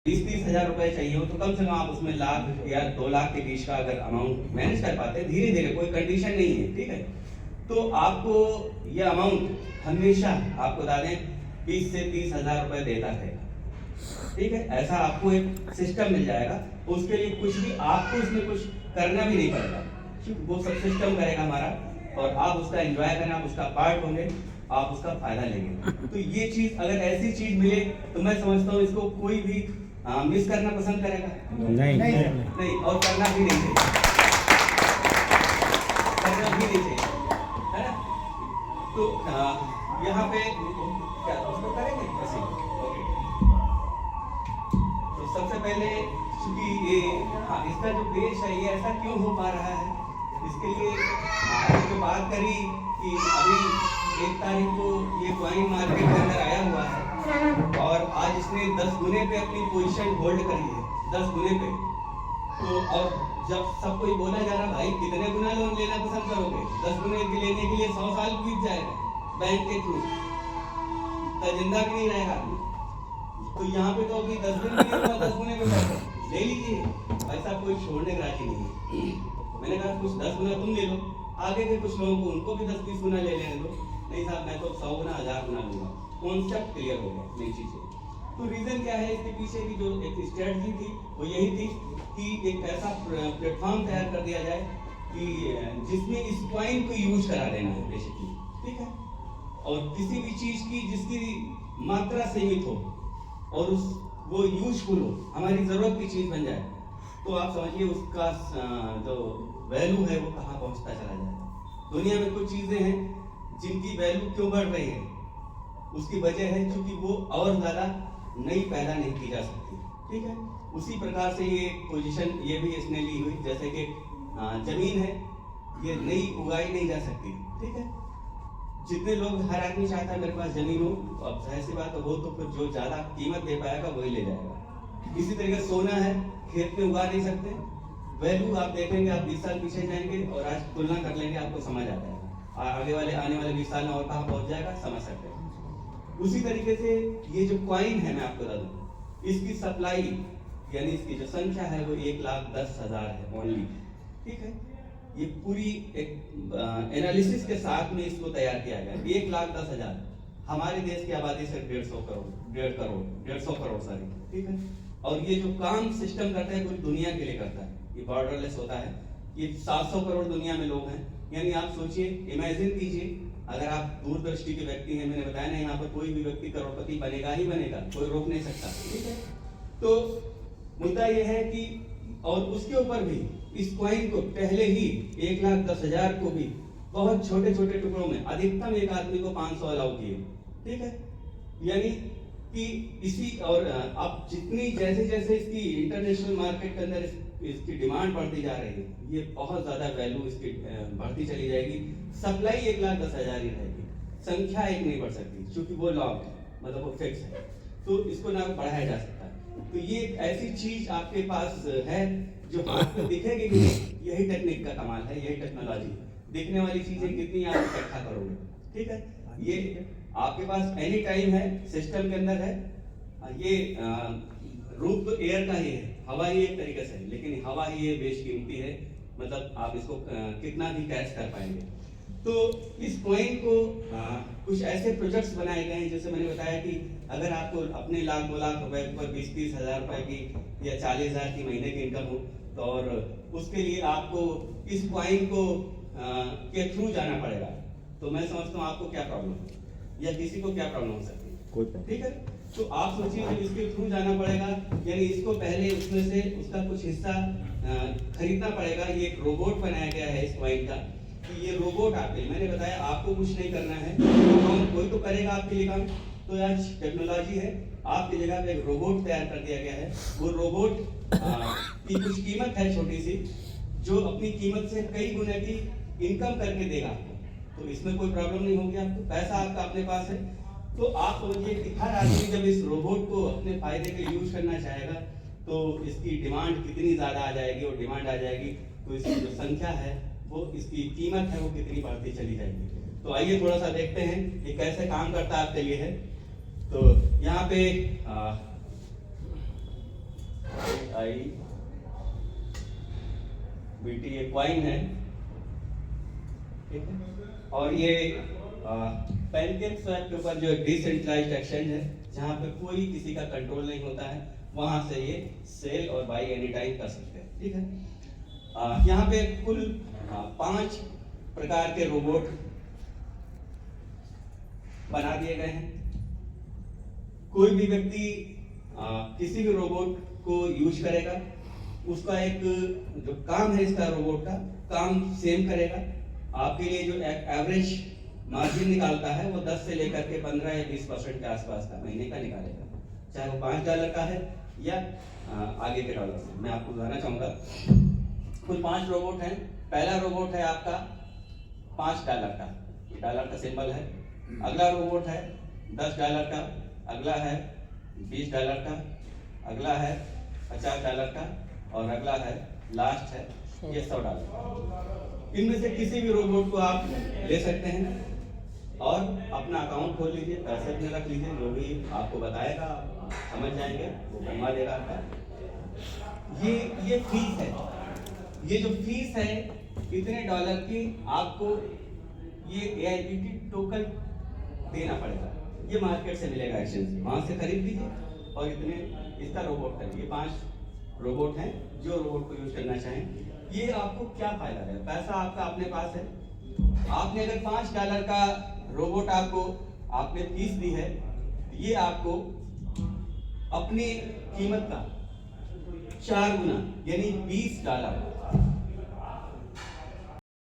20-30 हजार रुपए चाहिए हो तो कम से कम आप उसमें लाख या 2 लाख के बीच का अगर अमाउंट मैनेज कर पाते हैं, धीरे धीरे, कोई कंडीशन नहीं है, ठीक है। तो आपको ये अमाउंट हमेशा, आपको बता दें, 20 से 30 हजार रुपए देता रहेगा, ठीक है। ऐसा आपको एक सिस्टम मिल जाएगा। उसके लिए कुछ भी आपको इसमें कुछ करना भी नहीं पड़ेगा, वो सब सिस्टम करेगा हमारा, और आप उसका एंजॉय करें, आप उसका पार्ट होंगे, आप उसका फायदा लेंगे। तो ये चीज, अगर ऐसी चीज मिले तो मैं समझता हूँ इसको कोई भी मिस करना पसंद करेगा नहीं, और करना भी नहीं चाहिए, करना भी नहीं चाहिए, है ना। तो यहाँ पे क्या उसको करेंगे ऐसे, ओके। तो सबसे पहले, क्योंकि ये इसका जो पेश है ये ऐसा क्यों हो पा रहा है, इसके लिए जो बात करी कि अभी 1 तारीख को ये कॉइन मार्केट के अंदर आया हुआ है और आज इसने 10 गुने पे अपनी पोजीशन होल्ड करी है, 10 गुने पे। तो अब जब सब कोई बोला जा रहा, भाई कितने गुना लोन लेना पसंद करोगे, 10 गुने के लेने के लिए 100 साल बीत जाएगा बैंक के थ्रू, तो जिंदा भी नहीं रहेगा आदमी। तो यहाँ पे तो अभी 10 दिन भी नहीं हुआ, 10 गुने पे ले लीजिए, पैसा कोई छोड़ने का राजी नहीं है। मैंने कहा कुछ 10 गुना तुम ले लो, आगे के कुछ लोगों को उनको भी 10-20 गुना ले लेने दो। नहीं साहब, मैं तो 100 गुना 1000 गुना लूंगा। कॉन्सेप्ट क्लियर हो गया, नई चीजें। तो रीजन क्या है, इसके पीछे की जो एक स्ट्रेटजी थी वो यही थी कि एक ऐसा प्लेटफॉर्म तैयार कर दिया जाए कि जिसमें इस कॉइन को यूज करा देना है बेसिकली, ठीक है। और किसी भी चीज की जिसकी मात्रा सीमित हो और वो यूजफुल हो, हमारी जरूरत की चीज बन जाए, तो आप समझिए उसका जो वैल्यू है वो कहाँ पहुंचता चला जाएगा। दुनिया में कुछ चीजें हैं जिनकी वैल्यू क्यों बढ़ रही है, उसकी वजह है क्योंकि वो और ज्यादा नई पैदा नहीं की जा सकती, ठीक है। उसी प्रकार से ये पोजीशन ये भी इसने ली हुई, जैसे कि जमीन है, ये नई उगाई नहीं जा सकती, ठीक है। जितने लोग, हर आदमी चाहता है मेरे पास जमीन हो, अब जाहिर सी बात है वो तो फिर जो ज्यादा कीमत दे पाएगा वही ले जाएगा। इसी तरीके सोना है, खेत में उगा नहीं सकते, वैल्यू आप देखेंगे, आप 20 साल पीछे जाएंगे और आज तुलना कर लेंगे, आपको समझ आ जाएगा, आने वाले 20 साल में और कहाँ पहुंच जाएगा, समझ सकते हैं। उसी तरीके से ये जो कॉइन है, मैं आपको बता दूं, इसकी सप्लाई यानी इसकी जो संख्या है वो 1,10,000 है ओनली, ठीक है। ये पूरी एक एनालिसिस के साथ में इसको तैयार किया गया। 1,10,000 हमारे देश की आबादी से 150 करोड़ सारी, ठीक है। और ये जो काम सिस्टम करता है पूरी दुनिया के लिए करता है, ये बॉर्डरलेस होता है। ये 700 करोड़ दुनिया में लोग हैं, यानी आप सोचिए, इमेजिन कीजिए, अगर आप दूरदृष्टि के व्यक्ति हैं, मैंने बताया ना यहाँ पर कोई भी व्यक्ति करोड़पति बनेगा ही बनेगा, कोई रोक नहीं सकता, ठीक है। तो मुद्दा यह है कि, और उसके ऊपर भी इस कॉइन को पहले ही 1,10,000 को भी बहुत छोटे छोटे टुकड़ों में, अधिकतम एक आदमी को 500 अलाउ किए, ठीक है। यानी कि इसी, और अब जितनी जैसे जैसे इसकी इंटरनेशनल मार्केट के अंदर इसकी डिमांड बढ़ती जा रही है, ये बहुत ज्यादा वैल्यू इसकी बढ़ती चली जाएगी। सप्लाई 1,10,000 ही रहेगी, संख्या एक नहीं बढ़ सकती, क्योंकि वो लॉक है, मतलब वो फिक्स है, तो इसको ना बढ़ाया जा सकता है। तो ये एक ऐसी चीज आपके पास है जो आपको दिखेगी नहीं, यही टेक्निक का कमाल है, यही टेक्नोलॉजी। दिखने वाली चीजें कितनी आप इकट्ठा करोगे, ठीक है। ये आपके पास एनी टाइम है, सिस्टम के अंदर है। ये रूप तो एयर का ही है, हवा ही एक तरीके से, लेकिन हवा ही ये बेशकीमती है, मतलब आप इसको कितना भी कैच कर पाएंगे। तो इस कॉइन को कुछ ऐसे प्रोजेक्ट्स बनाए गए हैं, जैसे मैंने बताया कि अगर आपको अपने 1,00,000 2 लाख रुपए पर 20-30 हजार रुपए की या 40,000 की महीने की इनकम हो, तो और उसके लिए आपको इस कॉइन को के थ्रू जाना पड़ेगा। तो मैं समझता हूँ आपको क्या प्रॉब्लम है या किसी को क्या प्रॉब्लम हो सकती है, ठीक है। तो आप सोचिए जब इसके थ्रू जाना पड़ेगा, यानी इसको पहले उसमें से उसका कुछ हिस्सा खरीदना पड़ेगा। ये एक रोबोट बनाया गया है इस कॉइन का, कि ये रोबोट आपके, मैंने बताया आपको कुछ नहीं करना है, तो कोई तो करेगा आपके लिए काम। तो आज टेक्नोलॉजी है, आपकी जगह पे एक रोबोट तैयार कर दिया गया है। वो रोबोट की कुछ कीमत है छोटी सी, जो अपनी कीमत से कई गुना की इनकम करके देगा आपको, तो इसमें कोई प्रॉब्लम नहीं होगी आपको, पैसा आपका अपने पास है। तो आप समझिए कि हर आदमी जब इस रोबोट को अपने फायदे के लिए यूज करना चाहेगा, तो इसकी डिमांड कितनी ज्यादा आ जाएगी, और डिमांड आ जाएगी तो इसकी जो संख्या है वो, इसकी कीमत है वो कितनी बढ़ती चली जाएगी। तो आइए थोड़ा सा देखते हैं ये कैसे काम करता है आपके लिए है। तो यहाँ पे BT ये कॉइन है, ठीक है। और ये पैनकेक स्वैप के ऊपर जो डिसेंट्रलाइज्ड एक्सचेंज है, जहाँ पे कोई किसी का कंट्रोल नहीं होता है, वहां से ये सेल और बाई एनी टाइम कर सकते हैं, ठीक है। यहाँ पे कुल 5 प्रकार के रोबोट बना दिए गए हैं। कोई भी व्यक्ति किसी भी रोबोट को यूज करेगा, उसका एक जो काम है इसका रोबोट का काम सेम करेगा। आपके लिए जो एवरेज मार्जिन निकालता है वो 10 से लेकर के 15 या 20% के आसपास का महीने का निकालेगा, चाहे वो $5 का है या आगे के डॉलर से। मैं आपको बताना चाहूँगा, कुल 5 रोबोट हैं। पहला रोबोट है आपका $5 का, ये डॉलर का सिंबल है। अगला रोबोट है $10 का, अगला है $20 का, अगला है $50 का, और अगला है लास्ट है ये $100। इनमें से किसी भी रोबोट को आप ले सकते हैं और अपना अकाउंट खोल लीजिए, पैसे अपने रख लीजिए, जो भी आपको बताएगा आप समझ जाएंगे, वो बनवा देगा आपका। ये फीस है, ये जो फीस है इतने डॉलर की आपको ये AIPT टोकन देना पड़ेगा। ये मार्केट से मिलेगा, एक्सचेंज वहां से खरीद लीजिए और इतने इसका रोबोट करिए। 5 रोबोट हैं, जो रोबोट को यूज करना चाहें। ये आपको क्या फायदा है? पैसा आपका अपने पास है। आपने अगर $5 का रोबोट आपने फीस दी है, ये आपको अपनी कीमत का 4 गुना यानी $20